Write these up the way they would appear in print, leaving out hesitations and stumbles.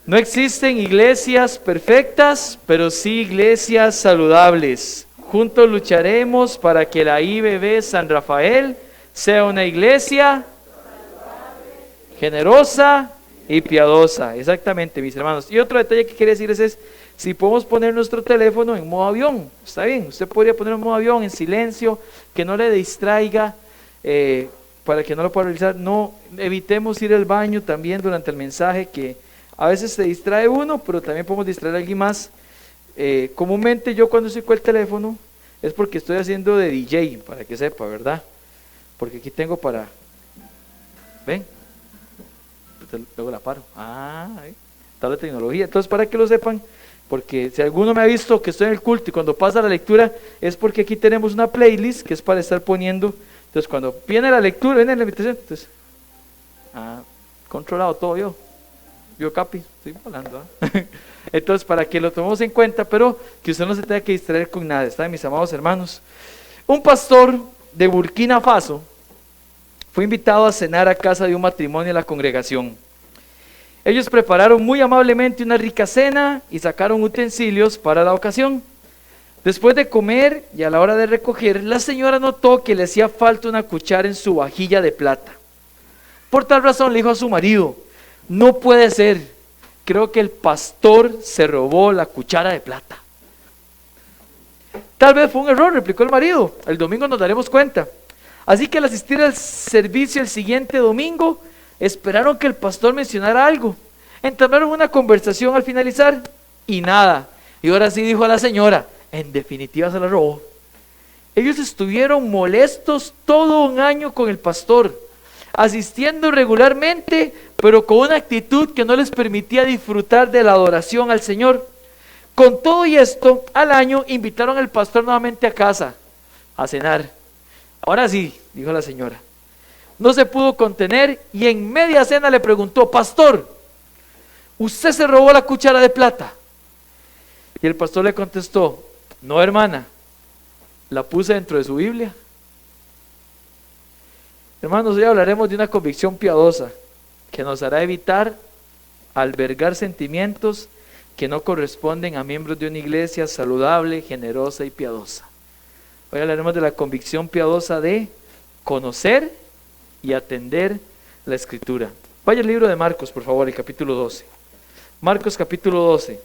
No existen iglesias perfectas, pero sí iglesias saludables. Juntos lucharemos para que la IBB San Rafael sea una iglesia generosa y piadosa. Exactamente, mis hermanos. Y otro detalle que quería decirles es, si podemos poner nuestro teléfono en modo avión, está bien, usted podría poner en modo avión, en silencio, que no le distraiga, para que no lo pueda realizar. No, evitemos ir al baño también durante el mensaje, que a veces se distrae uno, pero también podemos distraer a alguien más. Comúnmente yo cuando estoy con el teléfono es porque estoy haciendo de DJ, para que sepa, ¿verdad? Porque aquí tengo para, ven, luego la paro, está la tecnología. Entonces, para que lo sepan, porque si alguno me ha visto que estoy en el culto y cuando pasa la lectura, es porque aquí tenemos una playlist que es para estar poniendo. Entonces cuando viene la lectura, viene la invitación, entonces, controlado todo yo capi, estoy hablando. Entonces, para que lo tomemos en cuenta, pero que usted no se tenga que distraer con nada, ¿está, mis amados hermanos? Un pastor de Burkina Faso fue invitado a cenar a casa de un matrimonio de la congregación. Ellos prepararon muy amablemente una rica cena y sacaron utensilios para la ocasión. Después de comer y a la hora de recoger, la señora notó que le hacía falta una cuchara en su vajilla de plata. Por tal razón le dijo a su marido: no puede ser, creo que el pastor se robó la cuchara de plata. Tal vez fue un error, replicó el marido, el domingo nos daremos cuenta. Así que al asistir al servicio el siguiente domingo, esperaron que el pastor mencionara algo. Entablaron una conversación al finalizar y nada. Y ahora sí dijo a la señora: en definitiva se la robó. Ellos estuvieron molestos todo un año con el pastor, asistiendo regularmente, pero con una actitud que no les permitía disfrutar de la adoración al Señor. Con todo y esto, al año invitaron al pastor nuevamente a casa a cenar. Ahora sí, dijo la señora. No se pudo contener y en media cena le preguntó: pastor, ¿usted se robó la cuchara de plata? Y el pastor le contestó: no, hermana, la puse dentro de su Biblia. Hermanos, hoy hablaremos de una convicción piadosa que nos hará evitar albergar sentimientos que no corresponden a miembros de una iglesia saludable, generosa y piadosa. Hoy hablaremos de la convicción piadosa de conocer y atender la Escritura. Vaya al libro de Marcos, por favor, el capítulo 12. Marcos capítulo 12.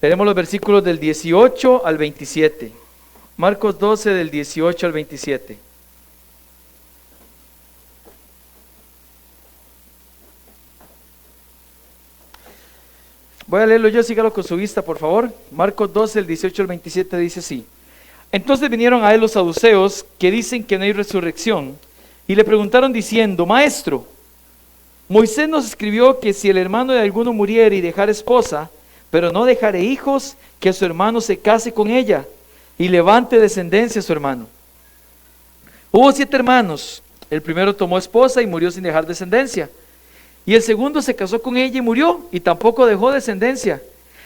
Leeremos los versículos del 18 al 27. Marcos 12 del 18 al 27. Voy a leerlo yo, sígalo con su vista, por favor. Marcos 12, el 18 al 27 dice así: entonces vinieron a él los saduceos, que dicen que no hay resurrección, y le preguntaron diciendo: maestro, Moisés nos escribió que si el hermano de alguno muriera y dejara esposa, pero no dejare hijos, que su hermano se case con ella y levante descendencia a su hermano. Hubo 7 hermanos, el primero tomó esposa y murió sin dejar descendencia. Y el segundo se casó con ella y murió, y tampoco dejó descendencia.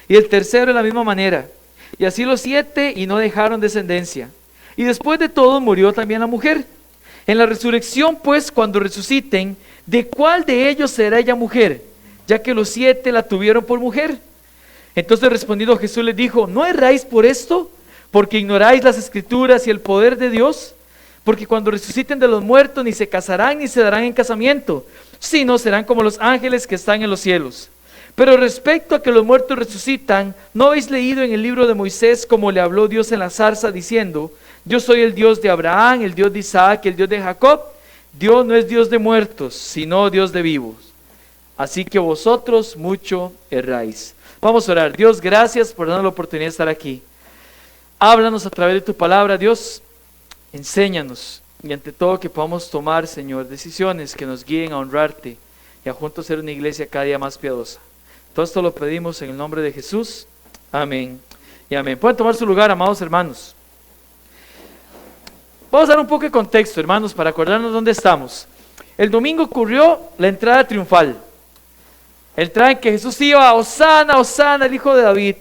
Y el tercero de la misma manera. Y así los 7, y no dejaron descendencia. Y después de todo murió también la mujer. En la resurrección, pues, cuando resuciten, ¿de cuál de ellos será ella mujer? Ya que los 7 la tuvieron por mujer. Entonces respondiendo Jesús les dijo: ¿no erráis por esto? Porque ignoráis las Escrituras y el poder de Dios. Porque cuando resuciten de los muertos, ni se casarán ni se darán en casamiento, sino serán como los ángeles que están en los cielos. Pero respecto a que los muertos resucitan, ¿no habéis leído en el libro de Moisés cómo le habló Dios en la zarza diciendo: yo soy el Dios de Abraham, el Dios de Isaac, el Dios de Jacob? Dios no es Dios de muertos, sino Dios de vivos. Así que vosotros mucho erráis. Vamos a orar. Dios, gracias por darnos la oportunidad de estar aquí. Háblanos a través de tu palabra, Dios. Enséñanos, y ante todo que podamos tomar, Señor, decisiones que nos guíen a honrarte y a juntos ser una iglesia cada día más piadosa. Todo esto lo pedimos en el nombre de Jesús. Amén y amén. Pueden tomar su lugar, amados hermanos. Vamos a dar un poco de contexto, hermanos, para acordarnos dónde estamos. El domingo ocurrió la entrada triunfal. El entrada en que Jesús iba: Hosana, Hosana, el hijo de David.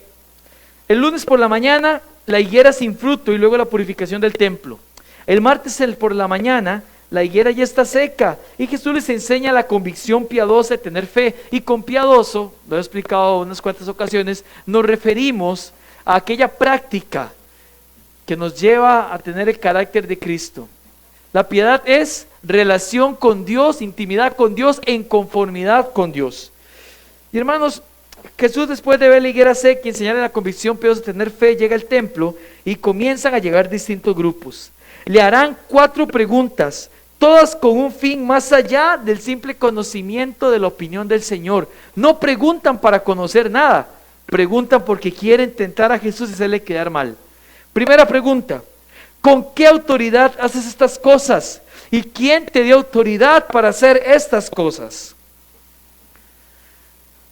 El lunes por la mañana, la higuera sin fruto y luego la purificación del templo. El martes por la mañana, la higuera ya está seca. Y Jesús les enseña la convicción piadosa de tener fe. Y con piadoso, lo he explicado unas cuantas ocasiones, nos referimos a aquella práctica que nos lleva a tener el carácter de Cristo. La piedad es relación con Dios, intimidad con Dios, en conformidad con Dios. Y hermanos, Jesús, después de ver la higuera seca y enseñarle la convicción piadosa de tener fe, llega al templo y comienzan a llegar distintos grupos. Le harán 4 preguntas, todas con un fin más allá del simple conocimiento de la opinión del Señor. No preguntan para conocer nada, preguntan porque quieren tentar a Jesús y hacerle quedar mal. Primera pregunta: ¿con qué autoridad haces estas cosas? ¿Y quién te dio autoridad para hacer estas cosas?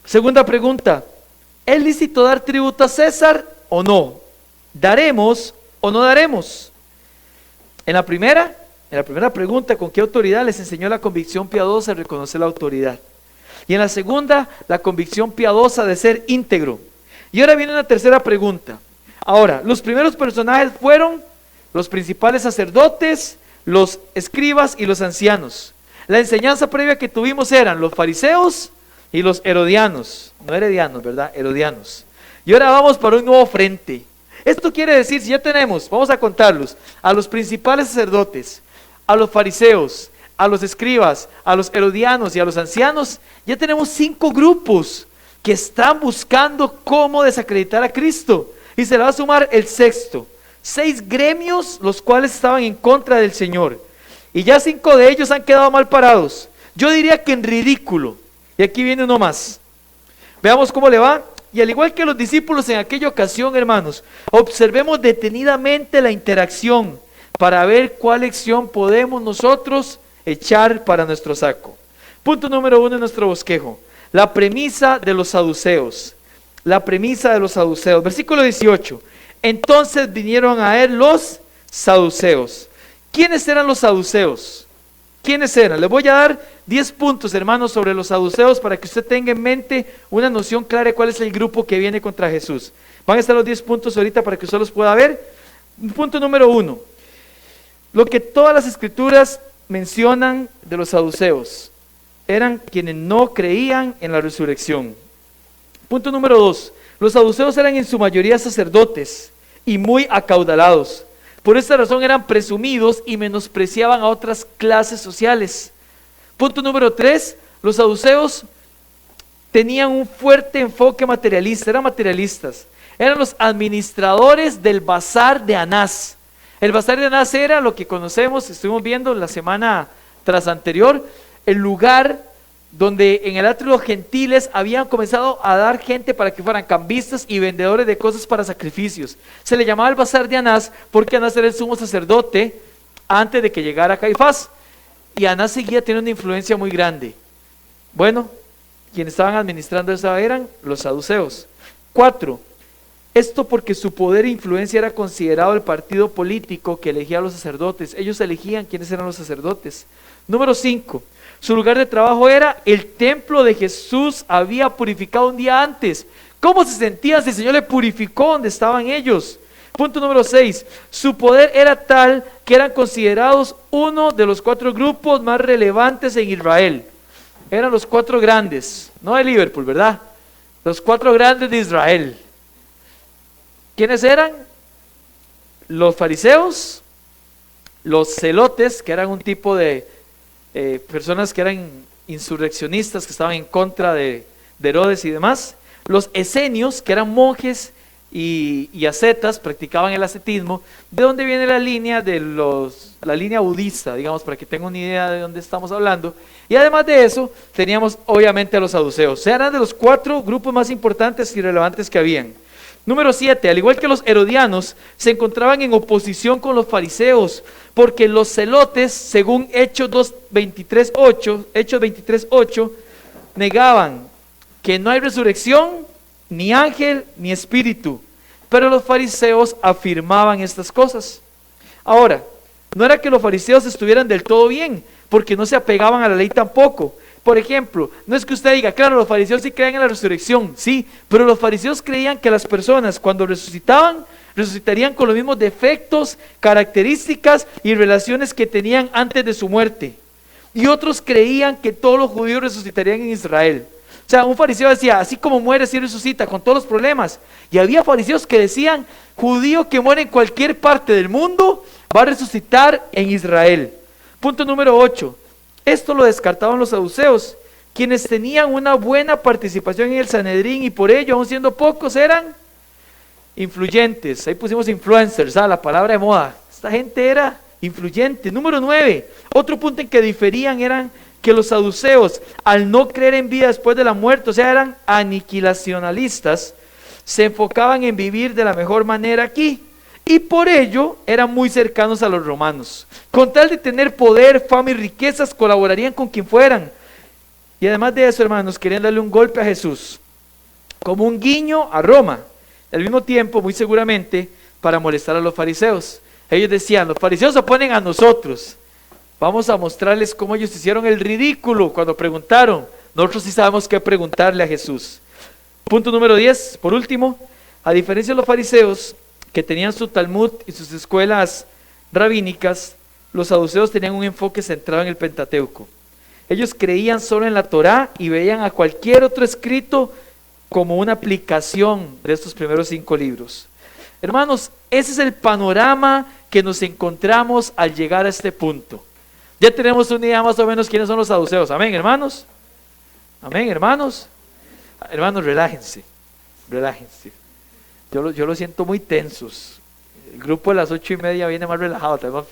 Segunda pregunta: ¿es lícito dar tributo a César o no? ¿Daremos o no daremos? En la primera pregunta, ¿con qué autoridad? Les enseñó la convicción piadosa de reconocer la autoridad. Y en la segunda, la convicción piadosa de ser íntegro. Y ahora viene una tercera pregunta. Ahora, los primeros personajes fueron los principales sacerdotes, los escribas y los ancianos. La enseñanza previa que tuvimos eran los fariseos y los herodianos. No heredianos, ¿verdad? Herodianos. Y ahora vamos para un nuevo frente. Esto quiere decir, si ya tenemos, vamos a contarlos, a los principales sacerdotes, a los fariseos, a los escribas, a los herodianos y a los ancianos, ya tenemos 5 grupos que están buscando cómo desacreditar a Cristo. Y se le va a sumar el sexto, 6 gremios los cuales estaban en contra del Señor. Y ya 5 de ellos han quedado mal parados. Yo diría que en ridículo. Y aquí viene uno más. Veamos cómo le va. Y al igual que los discípulos en aquella ocasión, hermanos, observemos detenidamente la interacción para ver cuál lección podemos nosotros echar para nuestro saco. Punto número 1 en nuestro bosquejo: la premisa de los saduceos. La premisa de los saduceos. Versículo 18. Entonces vinieron a él los saduceos. ¿Quiénes eran los saduceos? ¿Quiénes eran? Les voy a dar 10 puntos, hermanos, sobre los saduceos para que usted tenga en mente una noción clara de cuál es el grupo que viene contra Jesús. Van a estar los 10 puntos ahorita para que usted los pueda ver. Punto número 1. Lo que todas las escrituras mencionan de los saduceos eran quienes no creían en la resurrección. Punto número 2. Los saduceos eran en su mayoría sacerdotes y muy acaudalados. Por esta razón eran presumidos y menospreciaban a otras clases sociales. Punto número 3. Los saduceos tenían un fuerte enfoque materialista, eran materialistas. Eran los administradores del bazar de Anás. El bazar de Anás era lo que conocemos, estuvimos viendo la semana tras anterior, el lugar donde en el atrio de los gentiles habían comenzado a dar gente para que fueran cambistas y vendedores de cosas para sacrificios. Se le llamaba el bazar de Anás porque Anás era el sumo sacerdote antes de que llegara Caifás. Y Anás seguía teniendo una influencia muy grande. Bueno, quienes estaban administrando eso eran los saduceos. 4. Esto porque su poder e influencia era considerado el partido político que elegía a los sacerdotes. Ellos elegían quiénes eran los sacerdotes. Número 5. Su lugar de trabajo era el templo de Jesús había purificado un día antes. ¿Cómo se sentían si el Señor le purificó donde estaban ellos? Punto número 6. Su poder era tal que eran considerados uno de los 4 grupos más relevantes en Israel. Eran los 4 grandes, no de Liverpool, ¿verdad? Los 4 grandes de Israel. ¿Quiénes eran? Los fariseos, los celotes, que eran un tipo de personas que eran insurreccionistas, que estaban en contra de Herodes y demás. Los esenios, que eran monjes y ascetas, practicaban el ascetismo. ¿De dónde viene la línea la línea budista, digamos, para que tengan una idea de dónde estamos hablando? Y además de eso, teníamos obviamente a los saduceos. O sea, eran de los 4 grupos más importantes y relevantes que habían. Número 7, al igual que los herodianos, se encontraban en oposición con los fariseos, porque los celotes, según Hechos 23:8, negaban que no hay resurrección, ni ángel, ni espíritu. Pero los fariseos afirmaban estas cosas. Ahora, no era que los fariseos estuvieran del todo bien, porque no se apegaban a la ley tampoco. Por ejemplo, no es que usted diga, claro, los fariseos sí creen en la resurrección, sí, pero los fariseos creían que las personas cuando resucitaban resucitarían con los mismos defectos, características y relaciones que tenían antes de su muerte. Y otros creían que todos los judíos resucitarían en Israel. O sea, un fariseo decía, así como muere, así resucita, con todos los problemas. Y había fariseos que decían, judío que muere en cualquier parte del mundo, va a resucitar en Israel. Punto número 8. Esto lo descartaban los saduceos, quienes tenían una buena participación en el Sanedrín y por ello, aun siendo pocos, eran influyentes. Ahí pusimos influencers, la palabra de moda. Esta gente era influyente. Número 9. Otro punto en que diferían eran que los saduceos, al no creer en vida después de la muerte, o sea, eran aniquilacionalistas, se enfocaban en vivir de la mejor manera aquí. Y por ello eran muy cercanos a los romanos. Con tal de tener poder, fama y riquezas, colaborarían con quien fueran. Y además de eso, hermanos, querían darle un golpe a Jesús, como un guiño a Roma. Al mismo tiempo, muy seguramente, para molestar a los fariseos. Ellos decían, los fariseos se oponen a nosotros. Vamos a mostrarles cómo ellos hicieron el ridículo cuando preguntaron. Nosotros sí sabemos qué preguntarle a Jesús. Punto número 10, por último, a diferencia de los fariseos, que tenían su Talmud y sus escuelas rabínicas, los saduceos tenían un enfoque centrado en el Pentateuco. Ellos creían solo en la Torá y veían a cualquier otro escrito como una aplicación de estos primeros 5 libros. Hermanos, ese es el panorama que nos encontramos al llegar a este punto. Ya tenemos una idea más o menos quiénes son los saduceos. Amén, hermanos. Amén, hermanos. Hermanos, relájense. Relájense. Yo lo siento muy tensos. El grupo de las 8:30 viene más relajado.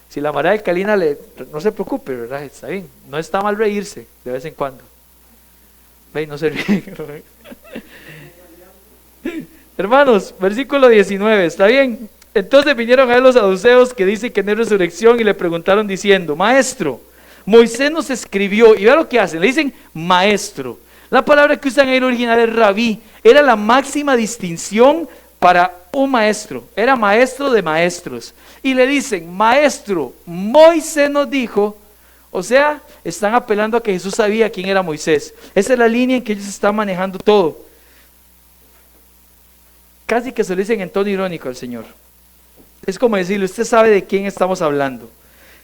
Si la marea alcalina no se preocupe, ¿verdad? Está bien. No está mal reírse de vez en cuando. Ven, no se ríen. Hermanos, versículo 19, ¿está bien? Entonces vinieron a él los saduceos que dicen que no hay resurrección y le preguntaron diciendo, maestro, Moisés nos escribió, y vea lo que hacen, le dicen maestro. La palabra que usan ahí en el original es rabí, era la máxima distinción para un maestro, era maestro de maestros. Y le dicen, maestro, Moisés nos dijo, o sea, están apelando a que Jesús sabía quién era Moisés. Esa es la línea en que ellos están manejando todo. Casi que se lo dicen en tono irónico al Señor. Es como decirle, usted sabe de quién estamos hablando.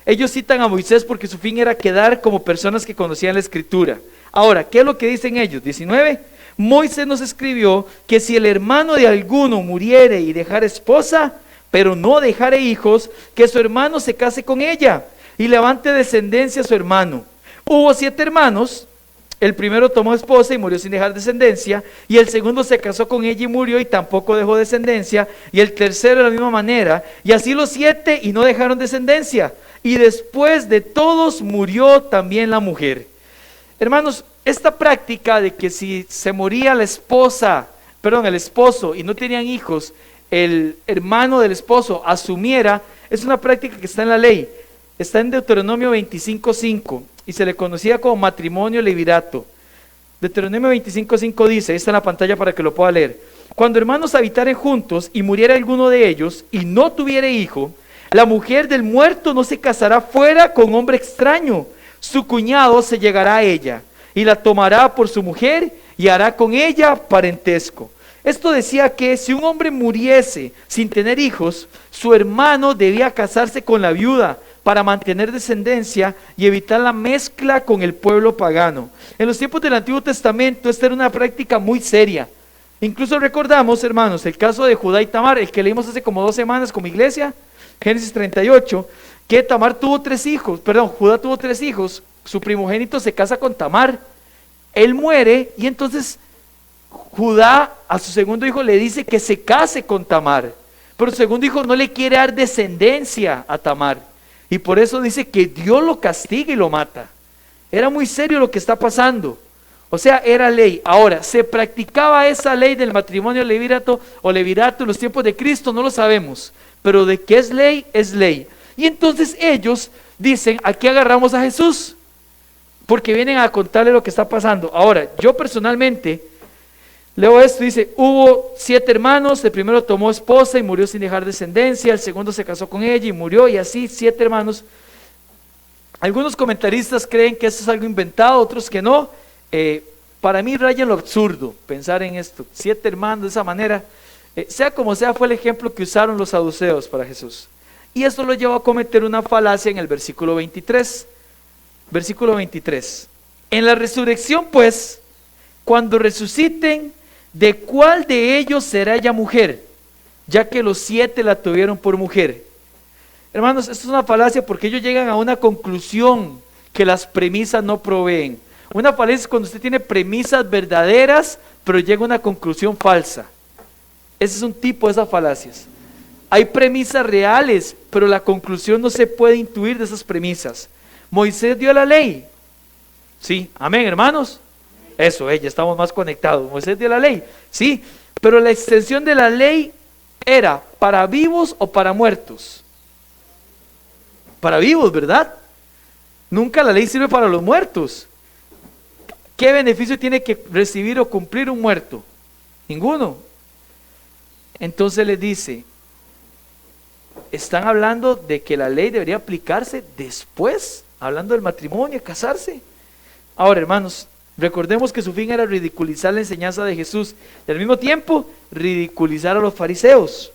Ellos citan a Moisés porque su fin era quedar como personas que conocían la Escritura. Ahora, ¿qué es lo que dicen ellos? 19. Moisés nos escribió que si el hermano de alguno muriere y dejare esposa, pero no dejare hijos, que su hermano se case con ella y levante descendencia a su hermano. Hubo 7 hermanos. El primero tomó esposa y murió sin dejar descendencia, y el segundo se casó con ella y murió y tampoco dejó descendencia, y el tercero de la misma manera, y así los 7 y no dejaron descendencia, y después de todos murió también la mujer. Hermanos, esta práctica de que si se moría el esposo y no tenían hijos, el hermano del esposo asumiera, es una práctica que está en la ley, está en Deuteronomio 25:5. Y se le conocía como matrimonio levirato. Deuteronomio 25:5 dice, está en la pantalla para que lo pueda leer. Cuando hermanos habitaren juntos y muriera alguno de ellos y no tuviere hijo, la mujer del muerto no se casará fuera con hombre extraño. Su cuñado se llegará a ella y la tomará por su mujer y hará con ella parentesco. Esto decía que si un hombre muriese sin tener hijos, su hermano debía casarse con la viuda para mantener descendencia y evitar la mezcla con el pueblo pagano. En los tiempos del Antiguo Testamento esta era una práctica muy seria. Incluso recordamos, hermanos, el caso de Judá y Tamar, el que leímos hace como 2 semanas como iglesia, Génesis 38, que Judá tuvo 3 hijos, su primogénito se casa con Tamar, él muere y entonces Judá a su segundo hijo le dice que se case con Tamar, pero el segundo hijo no le quiere dar descendencia a Tamar. Y por eso dice que Dios lo castiga y lo mata. Era muy serio lo que está pasando. O sea, era ley. Ahora, ¿se practicaba esa ley del matrimonio levirato o levirato en los tiempos de Cristo? No lo sabemos. Pero de que es ley, es ley. Y entonces ellos dicen, aquí agarramos a Jesús. Porque vienen a contarle lo que está pasando. Ahora, yo personalmente leo esto, dice, hubo 7 hermanos, el primero tomó esposa y murió sin dejar descendencia, el segundo se casó con ella y murió, y así 7 hermanos. Algunos comentaristas creen que esto es algo inventado, otros que no. Para mí raya en lo absurdo pensar en esto, 7 hermanos de esa manera. Sea como sea, fue el ejemplo que usaron los saduceos para Jesús. Y esto lo llevó a cometer una falacia en el versículo 23. Versículo 23. En la resurrección, pues, cuando resuciten, ¿de cuál de ellos será ella mujer? Ya que los 7 la tuvieron por mujer. Hermanos, esto es una falacia porque ellos llegan a una conclusión que las premisas no proveen. Una falacia es cuando usted tiene premisas verdaderas, pero llega a una conclusión falsa. Ese es un tipo de esas falacias. Hay premisas reales, pero la conclusión no se puede intuir de esas premisas. Moisés dio la ley. Sí, amén, hermanos. Eso, ya estamos más conectados. Moisés dio la ley, sí, pero la extensión de la ley era para vivos o para muertos. Para vivos, ¿verdad? Nunca la ley sirve para los muertos. ¿Qué beneficio tiene que recibir o cumplir un muerto? Ninguno. Entonces le dice, están hablando de que la ley debería aplicarse después, hablando del matrimonio, casarse. Ahora, hermanos, recordemos que su fin era ridiculizar la enseñanza de Jesús y al mismo tiempo ridiculizar a los fariseos.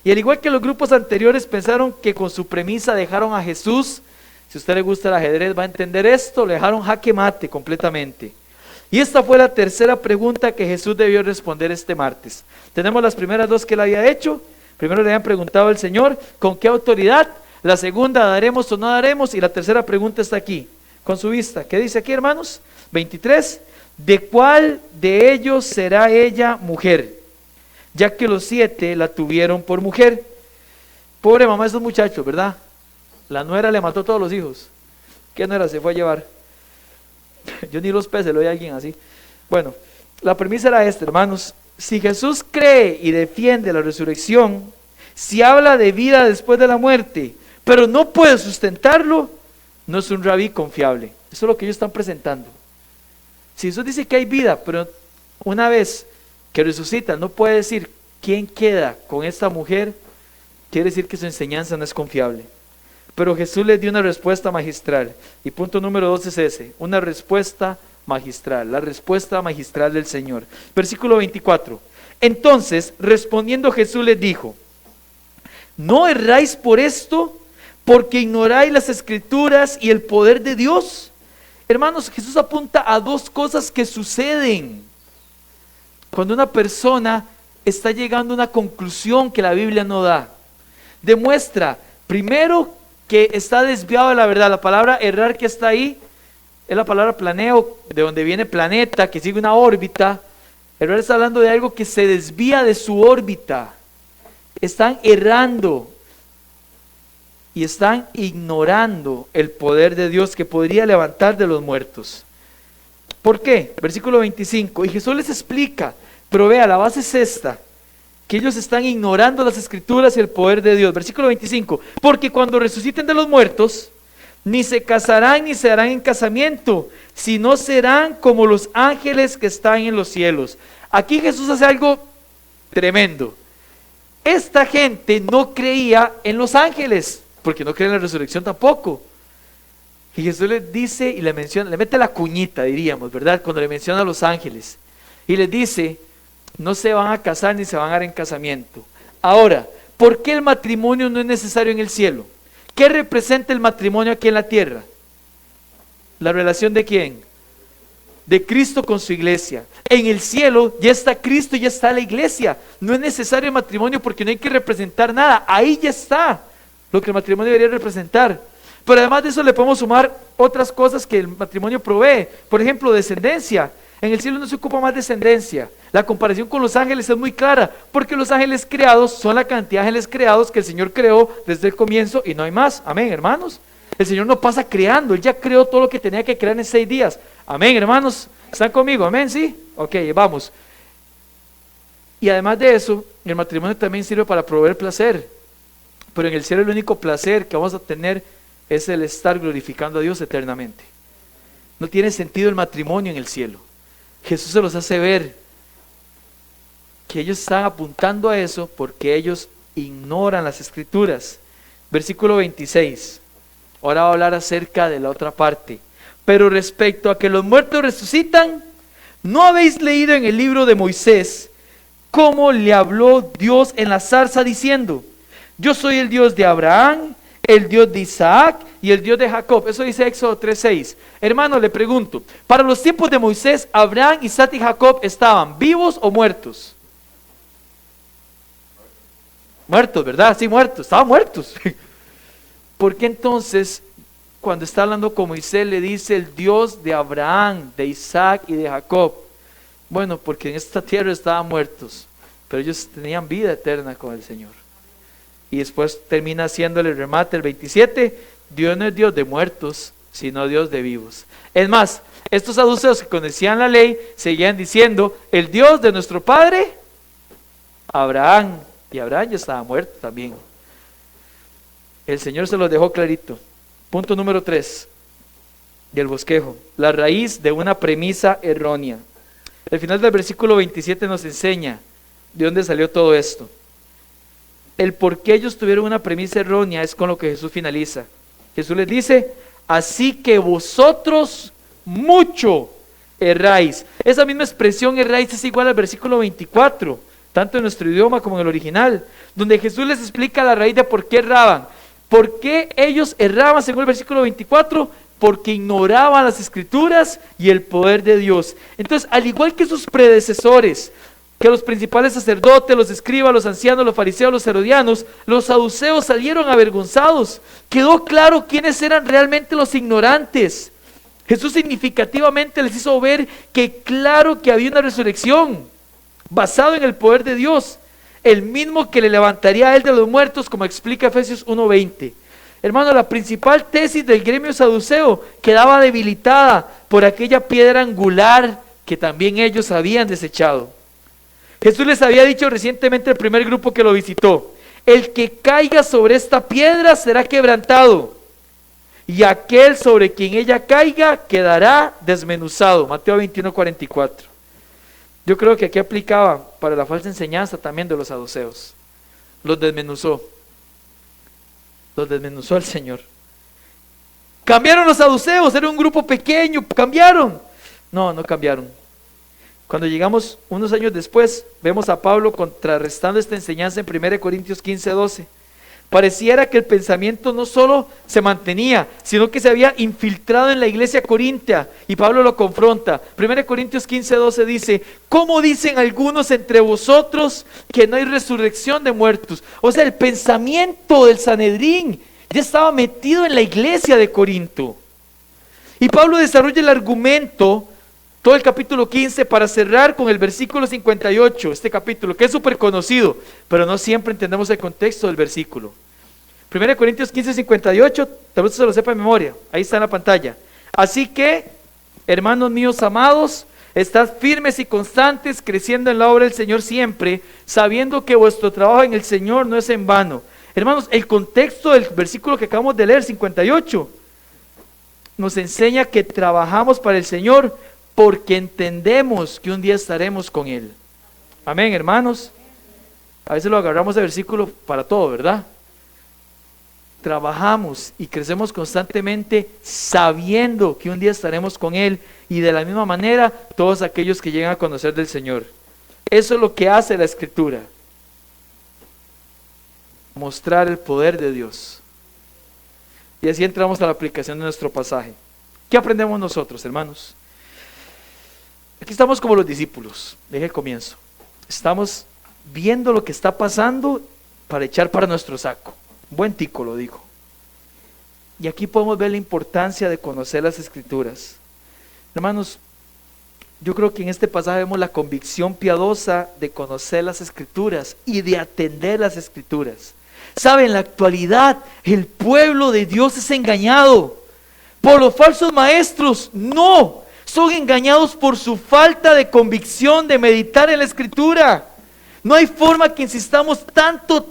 Y al igual que los grupos anteriores pensaron que con su premisa dejaron a Jesús, si a usted le gusta el ajedrez va a entender esto, le dejaron jaque mate completamente. Y esta fue la tercera pregunta que Jesús debió responder este martes. Tenemos las primeras dos que él había hecho. Primero le habían preguntado al Señor, ¿con qué autoridad? La segunda, ¿daremos o no daremos? Y la tercera pregunta está aquí, con su vista. ¿Qué dice aquí, hermanos? 23. ¿De cuál de ellos será ella mujer? Ya que los 7 la tuvieron por mujer. Pobre mamá de esos muchachos, ¿verdad? La nuera le mató a todos los hijos. ¿Qué nuera se fue a llevar? Yo ni los peces, lo doy a alguien así. Bueno, la premisa era esta, hermanos. Si Jesús cree y defiende la resurrección, si habla de vida después de la muerte, pero no puede sustentarlo, no es un rabí confiable. Eso es lo que ellos están presentando. Si Jesús dice que hay vida, pero una vez que resucita no puede decir quién queda con esta mujer, quiere decir que su enseñanza no es confiable. Pero Jesús les dio una respuesta magistral. Y punto número 2 es ese, una respuesta magistral, la respuesta magistral del Señor. Versículo 24. Entonces, respondiendo Jesús les dijo, ¿no erráis por esto? Porque ignoráis las Escrituras y el poder de Dios. Hermanos, Jesús apunta a dos cosas que suceden cuando una persona está llegando a una conclusión que la Biblia no da. Demuestra, primero, que está desviado de la verdad. La palabra errar que está ahí es la palabra planeo, de donde viene planeta, que sigue una órbita. Errar está hablando de algo que se desvía de su órbita. Están errando y están ignorando el poder de Dios que podría levantar de los muertos. ¿Por qué? Versículo 25. Y Jesús les explica, pero vea, la base es esta, que ellos están ignorando las Escrituras y el poder de Dios. Versículo 25. Porque cuando resuciten de los muertos, ni se casarán ni se darán en casamiento, sino serán como los ángeles que están en los cielos. Aquí Jesús hace algo tremendo. Esta gente no creía en los ángeles, porque no creen en la resurrección tampoco. Y Jesús les dice y le menciona, le mete la cuñita, diríamos, ¿verdad? Cuando le menciona a los ángeles. Y les dice, no se van a casar ni se van a dar en casamiento. Ahora, ¿por qué el matrimonio no es necesario en el cielo? ¿Qué representa el matrimonio aquí en la tierra? ¿La relación de quién? De Cristo con su iglesia. En el cielo ya está Cristo y ya está la iglesia. No es necesario el matrimonio porque no hay que representar nada. Ahí ya está lo que el matrimonio debería representar. Pero además de eso le podemos sumar otras cosas que el matrimonio provee. Por ejemplo, descendencia. En el cielo no se ocupa más descendencia. La comparación con los ángeles es muy clara, porque los ángeles creados son la cantidad de ángeles creados que el Señor creó desde el comienzo y no hay más. Amén, hermanos. El Señor no pasa creando, Él ya creó todo lo que tenía que crear en 6 días. Amén, hermanos. ¿Están conmigo? Amén, ¿sí? Ok, vamos. Y además de eso, el matrimonio también sirve para proveer placer. Pero en el cielo el único placer que vamos a tener es el estar glorificando a Dios eternamente. No tiene sentido el matrimonio en el cielo. Jesús se los hace ver que ellos están apuntando a eso porque ellos ignoran las Escrituras. Versículo 26. Ahora va a hablar acerca de la otra parte. Pero respecto a que los muertos resucitan, ¿no habéis leído en el libro de Moisés cómo le habló Dios en la zarza diciendo: yo soy el Dios de Abraham, el Dios de Isaac y el Dios de Jacob. Eso dice Éxodo 3:6. Hermano, le pregunto, para los tiempos de Moisés, Abraham, Isaac y Jacob estaban vivos o muertos. Muertos, ¿verdad? Sí, muertos, estaban muertos. ¿Por qué entonces, cuando está hablando con Moisés, le dice el Dios de Abraham, de Isaac y de Jacob? Bueno, porque en esta tierra estaban muertos, pero ellos tenían vida eterna con el Señor. Y después termina haciéndole el remate el 27, Dios no es Dios de muertos, sino Dios de vivos. Es más, estos saduceos que conocían la ley, seguían diciendo, el Dios de nuestro padre, Abraham, y Abraham ya estaba muerto también. El Señor se los dejó clarito. Punto número 3 del bosquejo, la raíz de una premisa errónea. El final del versículo 27 nos enseña de dónde salió todo esto. El por qué ellos tuvieron una premisa errónea es con lo que Jesús finaliza. Jesús les dice, así que vosotros mucho erráis. Esa misma expresión erráis es igual al versículo 24, tanto en nuestro idioma como en el original, donde Jesús les explica la raíz de por qué erraban. ¿Por qué ellos erraban según el versículo 24? Porque ignoraban las Escrituras y el poder de Dios. Entonces, al igual que sus predecesores, que los principales sacerdotes, los escribas, los ancianos, los fariseos, los herodianos, los saduceos salieron avergonzados. Quedó claro quiénes eran realmente los ignorantes. Jesús significativamente les hizo ver que claro que había una resurrección basado en el poder de Dios, el mismo que le levantaría a él de los muertos, como explica Efesios 1:20. Hermano, la principal tesis del gremio saduceo quedaba debilitada por aquella piedra angular que también ellos habían desechado. Jesús les había dicho recientemente al primer grupo que lo visitó, el que caiga sobre esta piedra será quebrantado, y aquel sobre quien ella caiga quedará desmenuzado. Mateo 21:44. Yo creo que aquí aplicaba para la falsa enseñanza también de los saduceos. Los desmenuzó el Señor. ¿Cambiaron los saduceos? Era un grupo pequeño, ¿cambiaron? No, no cambiaron. Cuando llegamos unos años después, vemos a Pablo contrarrestando esta enseñanza en 1 Corintios 15:12. Pareciera que el pensamiento no solo se mantenía, sino que se había infiltrado en la iglesia corintia, y Pablo lo confronta. 1 Corintios 15:12 dice, ¿cómo dicen algunos entre vosotros que no hay resurrección de muertos? O sea, el pensamiento del Sanedrín ya estaba metido en la iglesia de Corinto. Y Pablo desarrolla el argumento, todo el capítulo 15, para cerrar con el versículo 58, este capítulo, que es súper conocido, pero no siempre entendemos el contexto del versículo. 1 Corintios 15:58, tal vez se lo sepa en memoria, ahí está en la pantalla. Así que, hermanos míos amados, estad firmes y constantes, creciendo en la obra del Señor siempre, sabiendo que vuestro trabajo en el Señor no es en vano. Hermanos, el contexto del versículo que acabamos de leer, 58, nos enseña que trabajamos para el Señor, porque entendemos que un día estaremos con Él. Amén, hermanos. A veces lo agarramos de versículo para todo, ¿verdad? Trabajamos y crecemos constantemente sabiendo que un día estaremos con Él, y de la misma manera todos aquellos que llegan a conocer del Señor. Eso es lo que hace la Escritura. Mostrar el poder de Dios. Y así entramos a la aplicación de nuestro pasaje. ¿Qué aprendemos nosotros, hermanos? Aquí estamos como los discípulos, desde el comienzo. Estamos viendo lo que está pasando para echar para nuestro saco. Buen tico lo dijo. Y aquí podemos ver la importancia de conocer las Escrituras. Hermanos, yo creo que en este pasaje vemos la convicción piadosa de conocer las Escrituras y de atender las Escrituras. ¿Saben? En la actualidad el pueblo de Dios es engañado por los falsos maestros. No, son engañados por su falta de convicción de meditar en la Escritura. No hay forma que insistamos tanto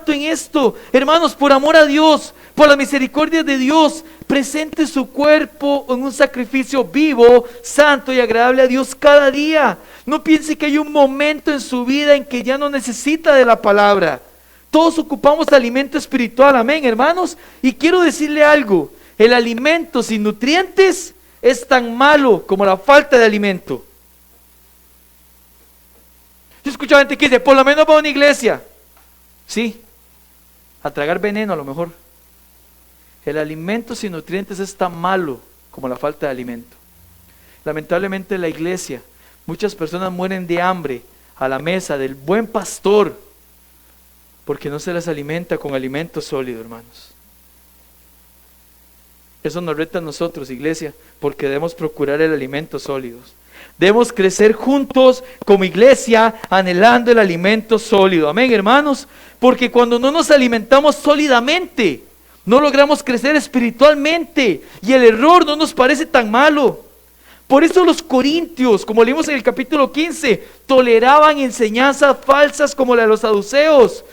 en esto. Hermanos, por amor a Dios, por la misericordia de Dios, presente su cuerpo en un sacrificio vivo, santo y agradable a Dios cada día. No piense que hay un momento en su vida en que ya no necesita de la palabra. Todos ocupamos alimento espiritual, amén, hermanos. Y quiero decirle algo, el alimento sin nutrientes es tan malo como la falta de alimento. Yo he escuchado gente que dice, por lo menos va a una iglesia. Sí, a tragar veneno a lo mejor. El alimento sin nutrientes es tan malo como la falta de alimento. Lamentablemente en la iglesia, muchas personas mueren de hambre a la mesa del buen pastor, porque no se les alimenta con alimento sólido, hermanos. Eso nos reta a nosotros, iglesia, porque debemos procurar el alimento sólido. Debemos crecer juntos como iglesia anhelando el alimento sólido. Amén, hermanos, porque cuando no nos alimentamos sólidamente, no logramos crecer espiritualmente y el error no nos parece tan malo. Por eso los corintios, como leímos en el capítulo 15, toleraban enseñanzas falsas como la de los saduceos,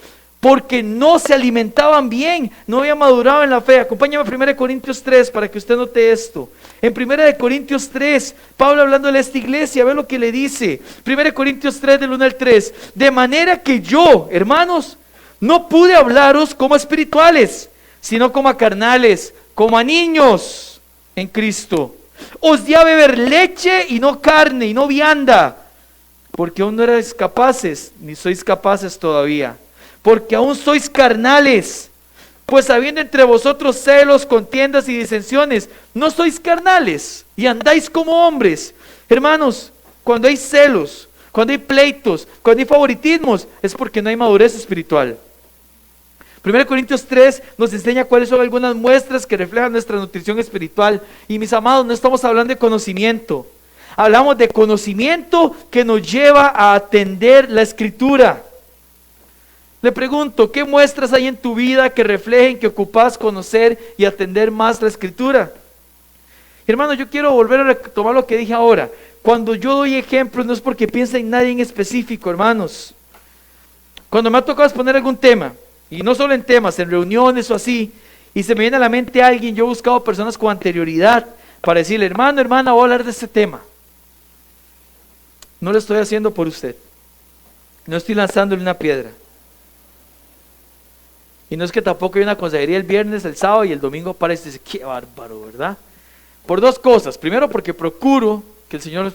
porque no se alimentaban bien, no habían madurado en la fe. Acompáñame a 1 Corintios 3 para que usted note esto. En 1 Corintios 3, Pablo hablando de esta iglesia, ve lo que le dice. 1 Corintios 3 del 1 al 3. De manera que yo, hermanos, no pude hablaros como espirituales, sino como a carnales, como a niños en Cristo. Os di a beber leche y no carne y no vianda, porque aún no erais capaces, ni sois capaces todavía. Porque aún sois carnales, pues habiendo entre vosotros celos, contiendas y disensiones, no sois carnales y andáis como hombres. Hermanos, cuando hay celos, cuando hay pleitos, cuando hay favoritismos, es porque no hay madurez espiritual. 1 Corintios 3 nos enseña cuáles son algunas muestras que reflejan nuestra nutrición espiritual. Y mis amados, no estamos hablando de conocimiento. Hablamos de conocimiento que nos lleva a atender la Escritura. Le pregunto, ¿qué muestras hay en tu vida que reflejen que ocupas conocer y atender más la Escritura? Hermano, yo quiero volver a retomar lo que dije ahora. Cuando yo doy ejemplos no es porque piense en nadie en específico, hermanos. Cuando me ha tocado exponer algún tema, y no solo en temas, en reuniones o así, y se me viene a la mente alguien, yo he buscado personas con anterioridad para decirle, hermano, hermana, voy a hablar de este tema. No lo estoy haciendo por usted. No estoy lanzándole una piedra. Y no es que tampoco hay una consejería el viernes, el sábado y el domingo para este, qué bárbaro, ¿verdad? Por dos cosas. Primero, porque procuro que el Señor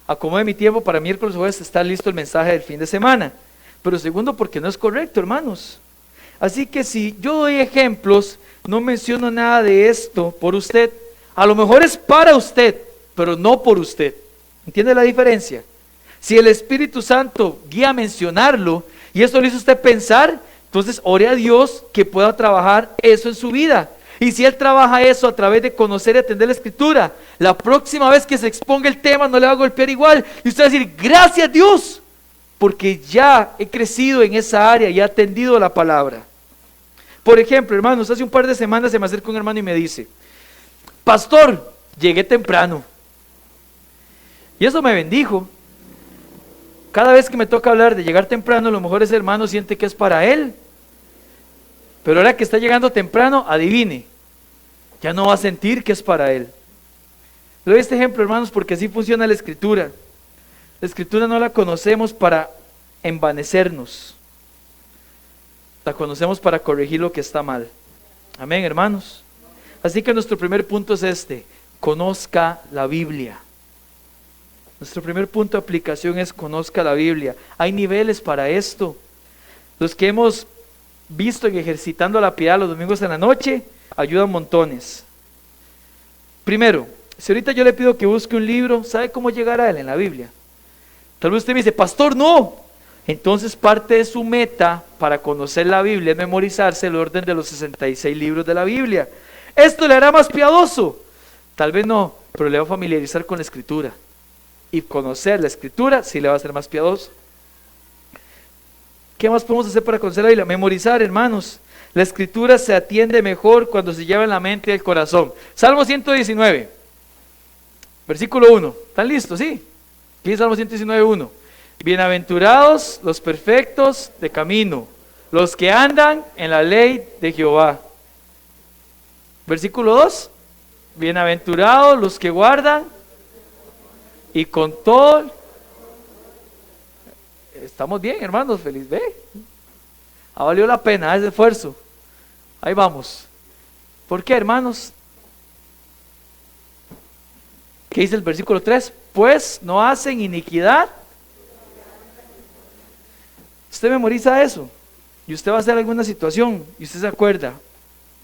acomode mi tiempo para miércoles o jueves estar listo el mensaje del fin de semana. Pero segundo, porque no es correcto, hermanos. Así que si yo doy ejemplos, no menciono nada de esto por usted. A lo mejor es para usted, pero no por usted. ¿Entiende la diferencia? Si el Espíritu Santo guía a mencionarlo y eso le hizo usted pensar, entonces ore a Dios que pueda trabajar eso en su vida. Y si Él trabaja eso a través de conocer y atender la Escritura, la próxima vez que se exponga el tema no le va a golpear igual. Y usted va a decir, gracias Dios, porque ya he crecido en esa área y he atendido la palabra. Por ejemplo, hermanos, hace un par de semanas se me acerca un hermano y me dice, pastor, llegué temprano. Y eso me bendijo. Cada vez que me toca hablar de llegar temprano, a lo mejor ese hermano siente que es para él. Pero ahora que está llegando temprano, adivine, ya no va a sentir que es para él. Le doy este ejemplo, hermanos, porque así funciona la Escritura. La Escritura no la conocemos para envanecernos. La conocemos para corregir lo que está mal. Amén, hermanos. Así que nuestro primer punto es este: conozca la Biblia. Nuestro primer punto de aplicación es conozca la Biblia. Hay niveles para esto. Los que hemos visto en Ejercitando la Piedad los domingos en la noche ayudan montones. Primero, si ahorita yo le pido que busque un libro, ¿sabe cómo llegar a él en la Biblia? Tal vez usted me dice, pastor, no. Entonces parte de su meta para conocer la Biblia es memorizarse el orden de los 66 libros de la Biblia. ¿Esto le hará más piadoso? Tal vez no, pero le va a familiarizar con la Escritura. Y conocer la Escritura sí le va a hacer más piadoso. ¿Qué más podemos hacer para conocer la Biblia? Memorizar, hermanos. La Escritura se atiende mejor cuando se lleva en la mente y el corazón. Salmo 119, versículo 1. ¿Están listos? Sí. Aquí es Salmo 119, 1. Bienaventurados los perfectos de camino, los que andan en la ley de Jehová. Versículo 2. Bienaventurados los que guardan y con todo. Estamos bien, hermanos, feliz, ve. Ha valido la pena ese esfuerzo. Ahí vamos. ¿Por qué, hermanos? ¿Qué dice el versículo 3? Pues no hacen iniquidad. Usted memoriza eso y usted va a hacer alguna situación y usted se acuerda,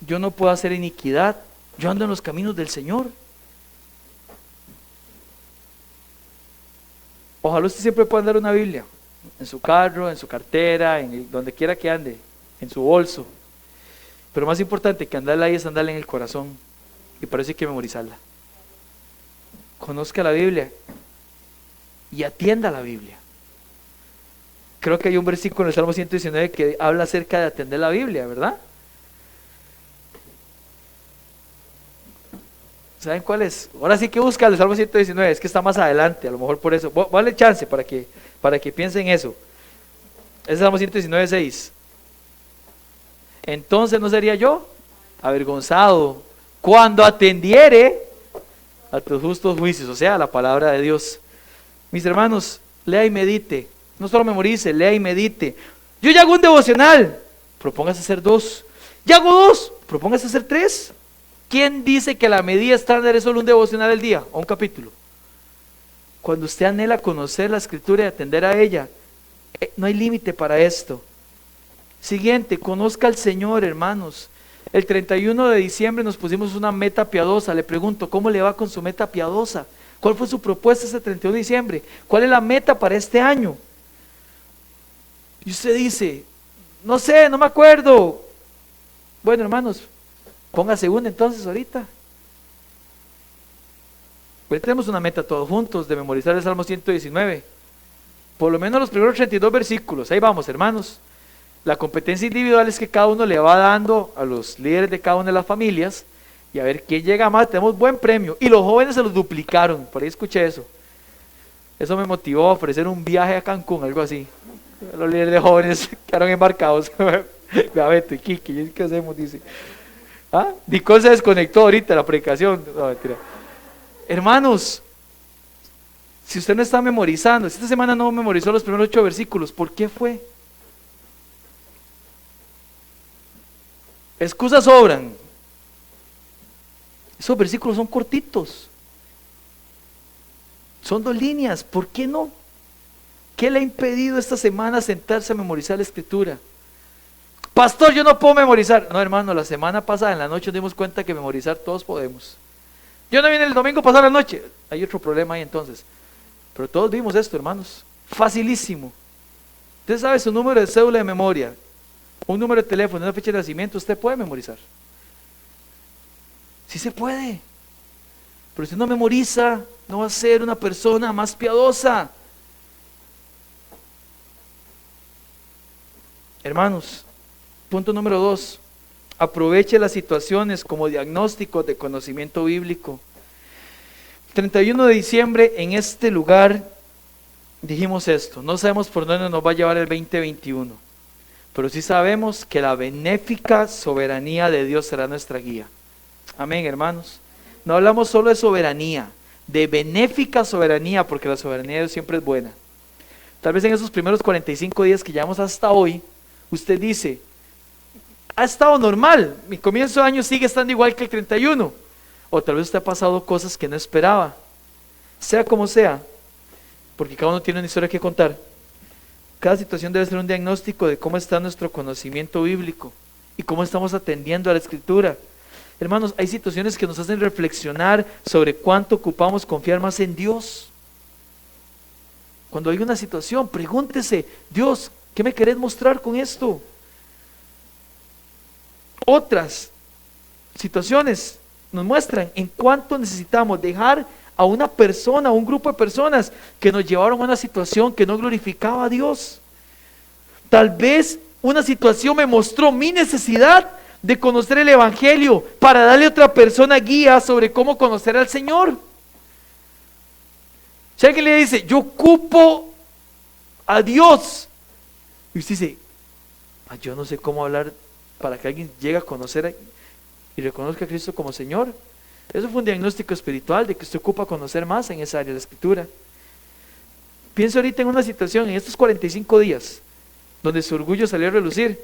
yo no puedo hacer iniquidad, yo ando en los caminos del Señor. Ojalá usted siempre pueda andar una Biblia en su carro, en su cartera, donde quiera que ande, en su bolso. Pero más importante que andarla ahí es andarla en el corazón, y por eso hay que memorizarla. Conozca la Biblia y atienda la Biblia. Creo que hay un versículo en el Salmo 119 que habla acerca de atender la Biblia, ¿verdad? ¿Saben cuál es? Ahora sí que busca el Salmo 119, es que está más adelante, a lo mejor por eso. Vale chance para que piensen eso. Es el Salmo 119, 6. Entonces no sería yo avergonzado cuando atendiere a tus justos juicios, o sea, la palabra de Dios. Mis hermanos, lea y medite. No solo memorice, lea y medite. Yo ya hago un devocional, propóngase hacer 2. Ya hago 2, propóngase hacer 3. ¿Quién dice que la medida estándar es solo un devocional al día o un capítulo? Cuando usted anhela conocer la Escritura y atender a ella, no hay límite para esto. Siguiente, conozca al Señor, hermanos. El 31 de diciembre nos pusimos una meta piadosa. Le pregunto, ¿cómo le va con su meta piadosa? ¿Cuál fue su propuesta ese 31 de diciembre? ¿Cuál es la meta para este año? Y usted dice, no sé, no me acuerdo. Bueno, hermanos, póngase una entonces ahorita. Hoy tenemos una meta todos juntos de memorizar el Salmo 119. Por lo menos los primeros 32 versículos. Ahí vamos, hermanos. La competencia individual es que cada uno le va dando a los líderes de cada una de las familias y a ver quién llega más. Tenemos buen premio. Y los jóvenes se los duplicaron. Por ahí escuché eso. Eso me motivó a ofrecer un viaje a Cancún, algo así. Los líderes de jóvenes quedaron embarcados. Vea Beto y Kiki, ¿qué hacemos? Dice. ¿Ah? Nicole se desconectó ahorita la predicación. No, mentira. Hermanos, si usted no está memorizando, si esta semana no memorizó los primeros 8 versículos, ¿por qué fue? Excusas sobran. Esos versículos son cortitos. Son 2 líneas. ¿Por qué no? ¿Qué le ha impedido esta semana sentarse a memorizar la Escritura? Pastor, yo no puedo memorizar. No, hermano, la semana pasada en la noche nos dimos cuenta que memorizar todos podemos. Yo no vine el domingo pasado la noche. Hay otro problema ahí entonces. Pero todos vimos esto, hermanos. Facilísimo. Usted sabe su número de cédula de memoria, un número de teléfono, una fecha de nacimiento, usted puede memorizar. Sí se puede. Pero si no memoriza, no va a ser una persona más piadosa. Hermanos, punto número 2. Aproveche las situaciones como diagnósticos de conocimiento bíblico. 31 de diciembre en este lugar dijimos esto. No sabemos por dónde nos va a llevar el 2021, pero sí sabemos que la benéfica soberanía de Dios será nuestra guía. Amén, hermanos. No hablamos solo de soberanía, de benéfica soberanía, porque la soberanía de Dios siempre es buena. Tal vez en esos primeros 45 días que llevamos hasta hoy, usted dice, ha estado normal, mi comienzo de año sigue estando igual que el 31, o tal vez usted ha pasado cosas que no esperaba. Sea como sea, porque cada uno tiene una historia que contar, cada situación debe ser un diagnóstico de cómo está nuestro conocimiento bíblico y cómo estamos atendiendo a la Escritura. Hermanos, hay situaciones que nos hacen reflexionar sobre cuánto ocupamos confiar más en Dios. Cuando hay una situación, pregúntese, Dios, ¿qué me querés mostrar con esto? Otras situaciones nos muestran en cuánto necesitamos dejar a una persona, a un grupo de personas que nos llevaron a una situación que no glorificaba a Dios. Tal vez una situación me mostró mi necesidad de conocer el Evangelio para darle a otra persona guía sobre cómo conocer al Señor. Si alguien le dice, yo ocupo a Dios, y usted dice, yo no sé cómo hablar para que alguien llegue a conocer y reconozca a Cristo como Señor. Eso fue un diagnóstico espiritual de que usted ocupa conocer más en esa área de la Escritura. Pienso ahorita en una situación, en estos 45 días, donde su orgullo salió a relucir.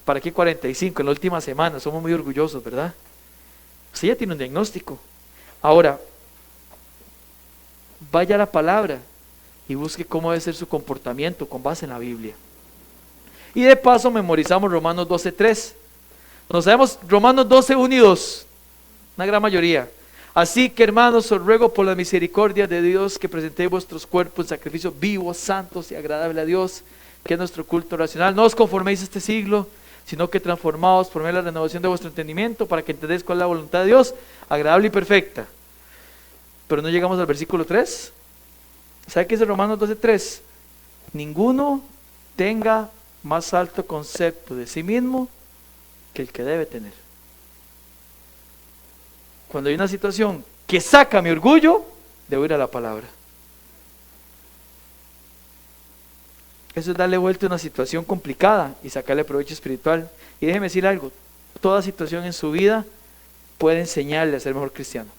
¿Para qué 45? En la última semana, somos muy orgullosos, ¿verdad? Usted ya tiene un diagnóstico. Ahora, vaya a la palabra y busque cómo debe ser su comportamiento con base en la Biblia. Y de paso memorizamos Romanos 12:3. Nos sabemos Romanos 12:1 y 2, una gran mayoría. Así que, hermanos, os ruego por la misericordia de Dios que presentéis vuestros cuerpos en sacrificio vivo, santos y agradable a Dios, que es nuestro culto racional. No os conforméis a este siglo, sino que transformaos por medio de la renovación de vuestro entendimiento, para que entendáis cuál es la voluntad de Dios, agradable y perfecta. Pero no llegamos al versículo 3. ¿Sabe qué dice Romanos 12:3? Ninguno tenga más alto concepto de sí mismo que el que debe tener. Cuando hay una situación que saca mi orgullo, debo ir a la palabra. Eso es darle vuelta a una situación complicada y sacarle provecho espiritual. Y déjeme decir algo, toda situación en su vida puede enseñarle a ser mejor cristiano.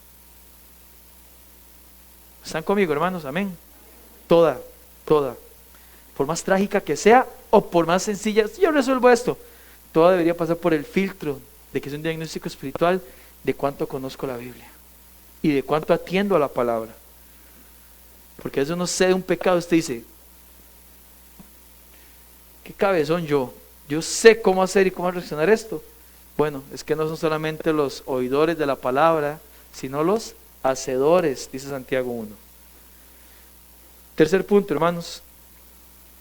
¿Están conmigo, hermanos? Amén. Toda. Por más trágica que sea o por más sencilla, si yo resuelvo esto, toda debería pasar por el filtro de que es un diagnóstico espiritual de cuánto conozco la Biblia y de cuánto atiendo a la palabra. Porque eso no cede un pecado. Usted dice, qué cabezón yo sé cómo hacer y cómo reaccionar esto. Bueno, es que no son solamente los oidores de la palabra, sino los hacedores, dice Santiago 1. Tercer punto, hermanos.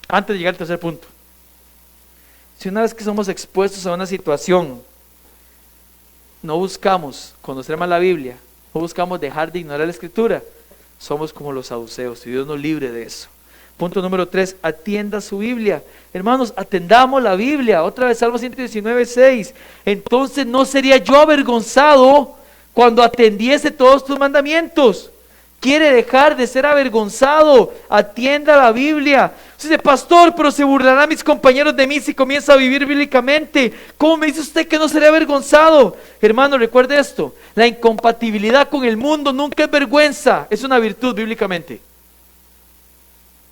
Antes de llegar al tercer punto, si una vez que somos expuestos a una situación, no buscamos conocer más la Biblia, no buscamos dejar de ignorar la Escritura, somos como los saduceos, y Dios nos libre de eso. Punto número 3, atienda su Biblia. Hermanos, atendamos la Biblia. Otra vez, Salmo 119:6. Entonces no sería yo avergonzado cuando atendiese todos tus mandamientos. Quiere dejar de ser avergonzado. Atienda la Biblia. Dice, pastor, pero se burlarán mis compañeros de mí si comienzo a vivir bíblicamente. ¿Cómo me dice usted que no seré avergonzado? Hermano, recuerde esto. La incompatibilidad con el mundo nunca es vergüenza. Es una virtud bíblicamente.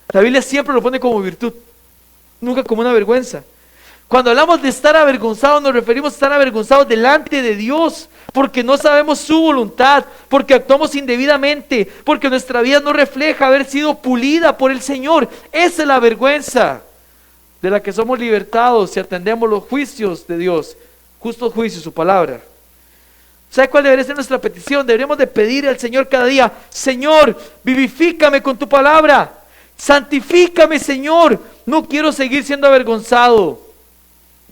La Biblia siempre lo pone como virtud, nunca como una vergüenza. Cuando hablamos de estar avergonzados, nos referimos a estar avergonzados delante de Dios, porque no sabemos su voluntad, porque actuamos indebidamente, porque nuestra vida no refleja haber sido pulida por el Señor. Esa es la vergüenza de la que somos libertados si atendemos los juicios de Dios, justos juicios, su palabra. ¿Sabe cuál debería ser nuestra petición? Deberíamos de pedir al Señor cada día, Señor, vivifícame con tu palabra. Santifícame, Señor. No quiero seguir siendo avergonzado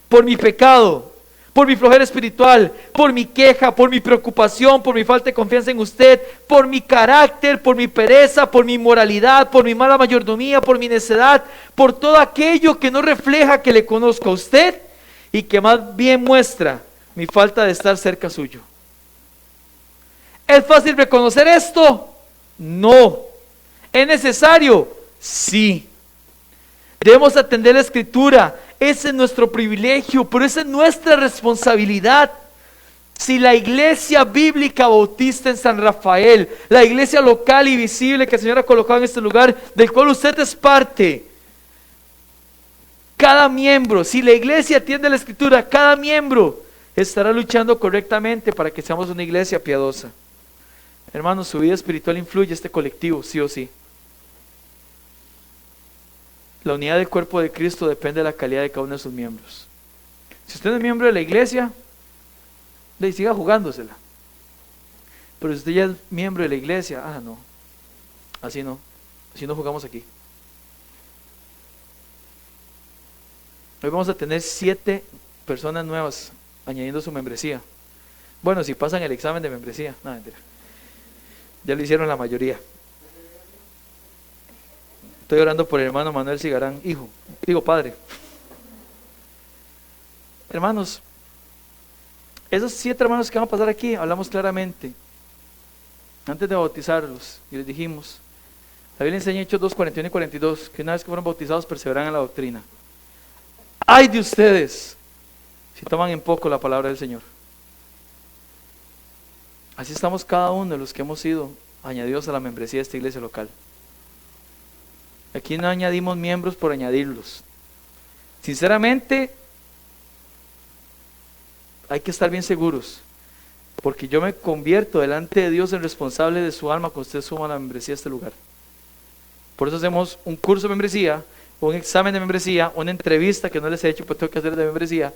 por mi pecado, por mi flojera espiritual, por mi queja, por mi preocupación, por mi falta de confianza en usted, por mi carácter, por mi pereza, por mi inmoralidad, por mi mala mayordomía, por mi necedad, por todo aquello que no refleja que le conozco a usted y que más bien muestra mi falta de estar cerca suyo. ¿Es fácil reconocer esto? No. ¿Es necesario? Sí. Debemos atender la Escritura. Ese es nuestro privilegio, pero esa es nuestra responsabilidad. Si la iglesia bíblica bautista en San Rafael, la iglesia local y visible que el Señor ha colocado en este lugar, del cual usted es parte, cada miembro, si la iglesia atiende la Escritura, cada miembro estará luchando correctamente para que seamos una iglesia piadosa. Hermanos, su vida espiritual influye en este colectivo, sí o sí. La unidad del cuerpo de Cristo depende de la calidad de cada uno de sus miembros. Si usted es miembro de la iglesia, siga jugándosela. Pero si usted ya es miembro de la iglesia, no, así no jugamos aquí. Hoy vamos a tener 7 personas nuevas añadiendo su membresía. Bueno, si pasan el examen de membresía, no, mentira. Ya lo hicieron la mayoría. Estoy orando por el hermano Manuel Cigarán, padre. Hermanos, esos 7 hermanos que van a pasar aquí, hablamos claramente. Antes de bautizarlos, y les dijimos, la Biblia enseña en Hechos 2, 41 y 42, que una vez que fueron bautizados perseveran en la doctrina. ¡Ay de ustedes! Si toman en poco la palabra del Señor. Así estamos cada uno de los que hemos sido añadidos a la membresía de esta iglesia local. Aquí no añadimos miembros por añadirlos. Sinceramente, hay que estar bien seguros, porque yo me convierto delante de Dios en responsable de su alma cuando usted suma la membresía a este lugar. Por eso hacemos un curso de membresía, un examen de membresía, una entrevista que no les he hecho, pero tengo que hacer de membresía,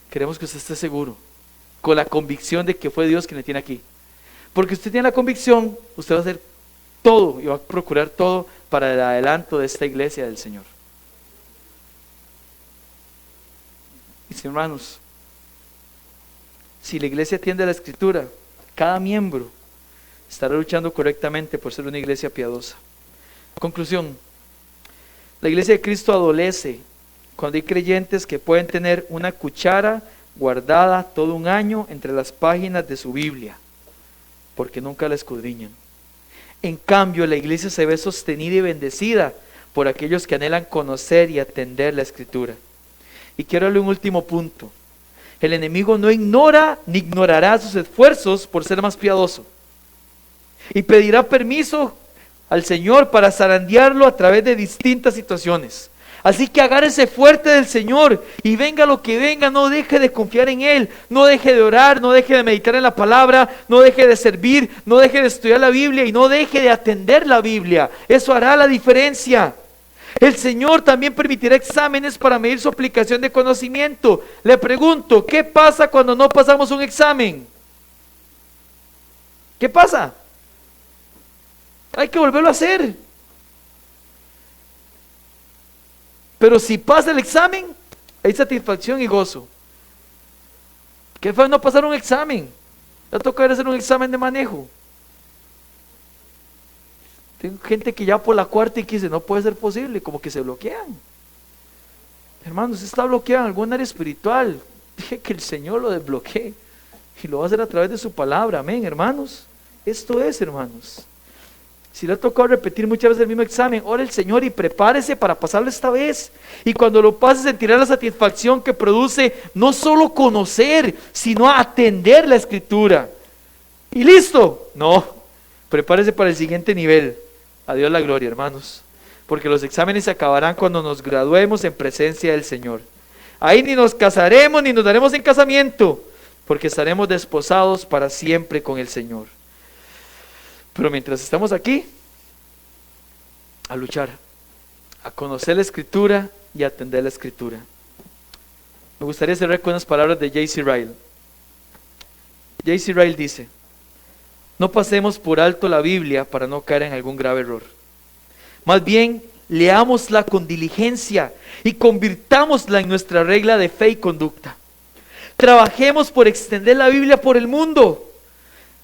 queremos que usted esté seguro, con la convicción de que fue Dios quien le tiene aquí. Porque usted tiene la convicción, usted va a hacer todo y va a procurar todo para el adelanto de esta iglesia del Señor. Mis hermanos, si la iglesia atiende a la Escritura, cada miembro estará luchando correctamente por ser una iglesia piadosa. Conclusión: la iglesia de Cristo adolece cuando hay creyentes que pueden tener una cuchara guardada todo un año entre las páginas de su Biblia, porque nunca la escudriñan. En cambio, la iglesia se ve sostenida y bendecida por aquellos que anhelan conocer y atender la Escritura. Y quiero darle un último punto. El enemigo no ignora ni ignorará sus esfuerzos por ser más piadoso. Y pedirá permiso al Señor para zarandearlo a través de distintas situaciones. Así que agárrese fuerte del Señor y venga lo que venga, no deje de confiar en Él, no deje de orar, no deje de meditar en la palabra, no deje de servir, no deje de estudiar la Biblia y no deje de atender la Biblia. Eso hará la diferencia. El Señor también permitirá exámenes para medir su aplicación de conocimiento. Le pregunto, ¿qué pasa cuando no pasamos un examen? ¿Qué pasa? Hay que volverlo a hacer. Pero si pasa el examen, hay satisfacción y gozo. ¿Qué fue no pasar un examen? Ya toca hacer un examen de manejo. Tengo gente que ya por la cuarta y que dice, no puede ser posible, como que se bloquean. Hermanos, usted está bloqueado en algún área espiritual. Dije que el Señor lo desbloquee. Y lo va a hacer a través de su palabra. Amén, hermanos. Esto es, hermanos. Si le ha tocado repetir muchas veces el mismo examen, ore el Señor y prepárese para pasarlo esta vez. Y cuando lo pase sentirá la satisfacción que produce no solo conocer, sino atender la Escritura. ¿Y listo? No, prepárese para el siguiente nivel. A Dios la gloria, hermanos. Porque los exámenes se acabarán cuando nos graduemos en presencia del Señor. Ahí ni nos casaremos ni nos daremos en casamiento, porque estaremos desposados para siempre con el Señor. Pero mientras estamos aquí, a luchar, a conocer la Escritura y a atender la Escritura. Me gustaría cerrar con unas palabras de J.C. Ryle. J.C. Ryle dice: no pasemos por alto la Biblia para no caer en algún grave error. Más bien, leámosla con diligencia y convirtámosla en nuestra regla de fe y conducta. Trabajemos por extender la Biblia por el mundo.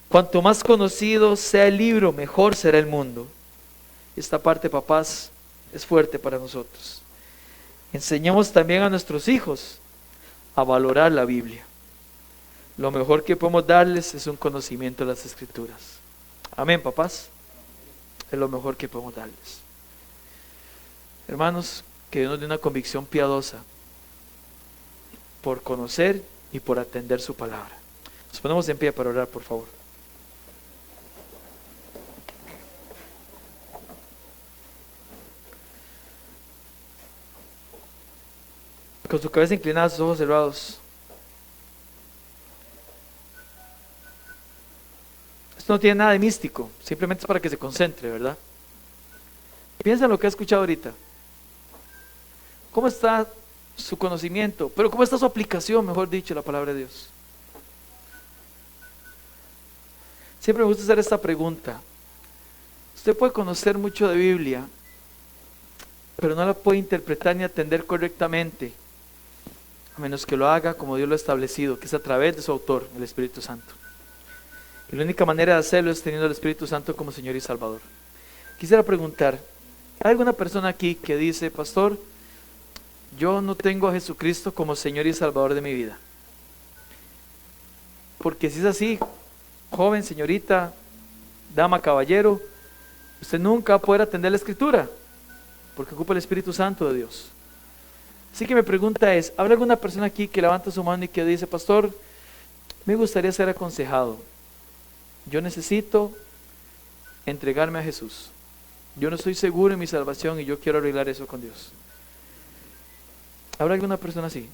Cuanto más conocido sea el libro, mejor será el mundo. Esta parte, papás, es fuerte para nosotros. Enseñemos también a nuestros hijos a valorar la Biblia. Lo mejor que podemos darles es un conocimiento de las Escrituras. Amén, papás. Es lo mejor que podemos darles. Hermanos, que Dios nos dé una convicción piadosa por conocer y por atender su palabra. Nos ponemos en pie para orar, por favor. Con su cabeza inclinada, sus ojos cerrados. Esto no tiene nada de místico, simplemente es para que se concentre, ¿verdad? Piensa en lo que ha escuchado ahorita. ¿Cómo está su conocimiento? Pero ¿cómo está su aplicación, mejor dicho, la palabra de Dios? Siempre me gusta hacer esta pregunta. Usted puede conocer mucho de Biblia, pero no la puede interpretar ni atender correctamente, a menos que lo haga como Dios lo ha establecido, que es a través de su autor, el Espíritu Santo. Y la única manera de hacerlo es teniendo al Espíritu Santo como Señor y Salvador. Quisiera preguntar, ¿hay alguna persona aquí que dice, pastor, yo no tengo a Jesucristo como Señor y Salvador de mi vida? Porque si es así, joven, señorita, dama, caballero, usted nunca va a poder atender la Escritura, porque ocupa el Espíritu Santo de Dios. Así que mi pregunta es, ¿habrá alguna persona aquí que levanta su mano y que dice, pastor, me gustaría ser aconsejado? Yo necesito entregarme a Jesús. Yo no estoy seguro en mi salvación y yo quiero arreglar eso con Dios. ¿Habrá alguna persona así?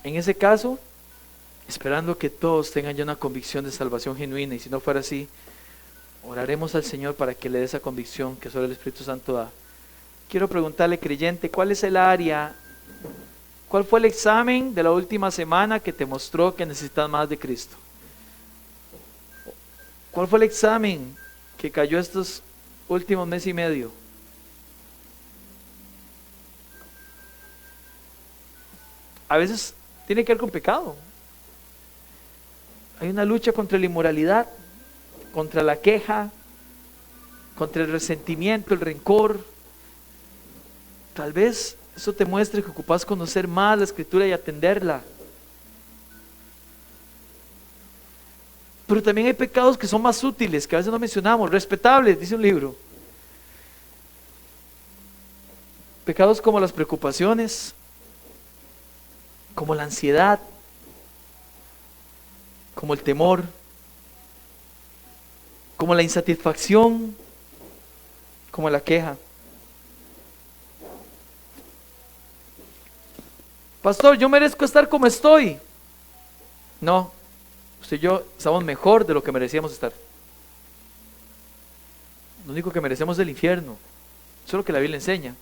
En ese caso, esperando que todos tengan ya una convicción de salvación genuina, y si no fuera así, Oraremos al Señor para que le dé esa convicción que solo el Espíritu Santo da. Quiero preguntarle, creyente, ¿cuál es el área, cuál fue el examen de la última semana que te mostró que necesitas más de Cristo? ¿Cuál fue el examen que cayó estos últimos mes y medio? A veces tiene que ver con pecado. Hay una lucha contra la inmoralidad, contra la queja, contra el resentimiento, el rencor. Tal vez eso te muestre que ocupas conocer más la Escritura y atenderla. Pero también hay pecados que son más útiles, que a veces no mencionamos, respetables, dice un libro. Pecados como las preocupaciones, como la ansiedad, como el temor, como la insatisfacción, como la queja. Pastor, yo merezco estar como estoy. No, usted y yo estamos mejor de lo que merecíamos estar. Lo único que merecemos es el infierno. Eso es lo que la Biblia enseña.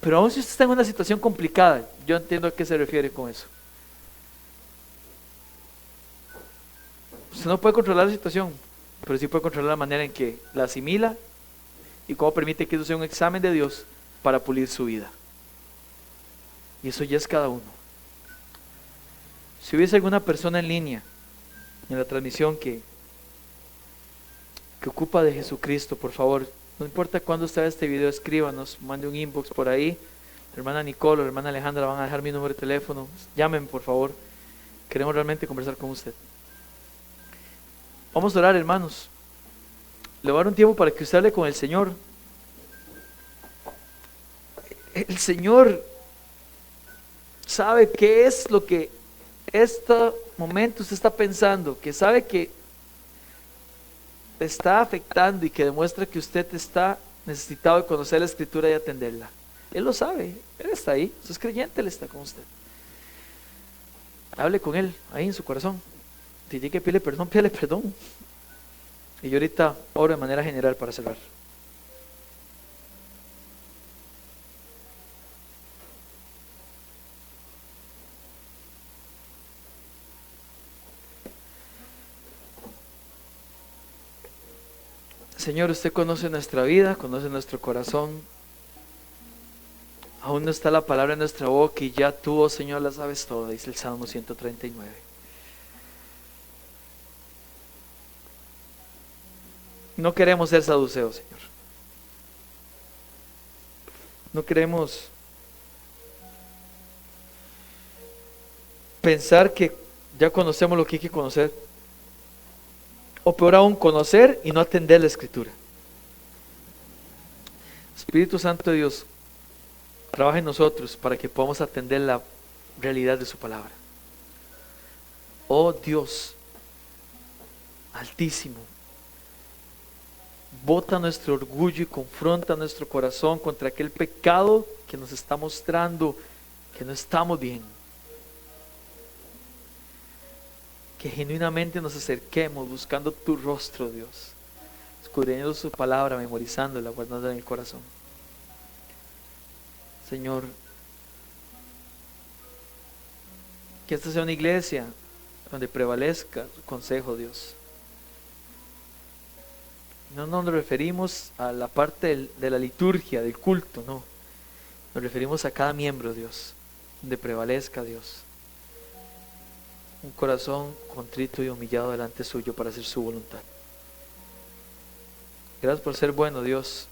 Pero aún si usted está en una situación complicada, yo entiendo a qué se refiere con eso. Usted no puede controlar la situación, pero sí puede controlar la manera en que la asimila y cómo permite que eso sea un examen de Dios para pulir su vida. Y eso ya es cada uno. Si hubiese alguna persona en línea en la transmisión que ocupa de Jesucristo, por favor, no importa cuándo usted vea este video, escríbanos, mande un inbox por ahí. La hermana Nicole o la hermana Alejandra van a dejar mi número de teléfono. Llamen, por favor. Queremos realmente conversar con usted. Vamos a orar, hermanos. Le voy a dar un tiempo para que usted hable con el Señor. El Señor sabe qué es lo que este momento usted está pensando, que sabe que está afectando y que demuestra que usted está necesitado de conocer la Escritura y atenderla. Él lo sabe, Él está ahí, usted es creyente, Él está con usted. Hable con Él, ahí en su corazón. Si tiene que pedirle perdón, pídale perdón. Y yo ahorita oro de manera general para cerrar. Señor, usted conoce nuestra vida, conoce nuestro corazón. Aún no está la palabra en nuestra boca y ya tú, oh Señor, la sabes todo, dice el Salmo 139. No queremos ser saduceos, Señor. No queremos pensar que ya conocemos lo que hay que conocer. O peor aún, conocer y no atender la Escritura. Espíritu Santo de Dios, trabaja en nosotros para que podamos atender la realidad de su palabra. Oh Dios Altísimo, bota nuestro orgullo y confronta nuestro corazón contra aquel pecado que nos está mostrando que no estamos bien. Que genuinamente nos acerquemos buscando tu rostro, Dios, escudriñando su palabra, memorizándola, guardándola en el corazón. Señor, que esta sea una iglesia donde prevalezca tu consejo, Dios. No nos referimos a la parte de la liturgia, del culto, no. Nos referimos a cada miembro, Dios, donde prevalezca, Dios, un corazón contrito y humillado delante suyo para hacer su voluntad. Gracias por ser bueno, Dios.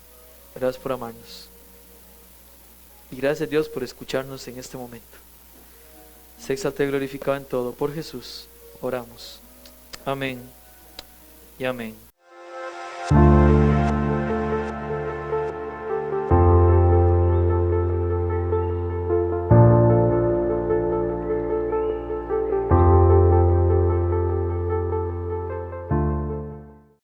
Gracias por amarnos. Y gracias, Dios, por escucharnos en este momento. Sé exaltado y glorificado en todo. Por Jesús oramos. Amén y amén.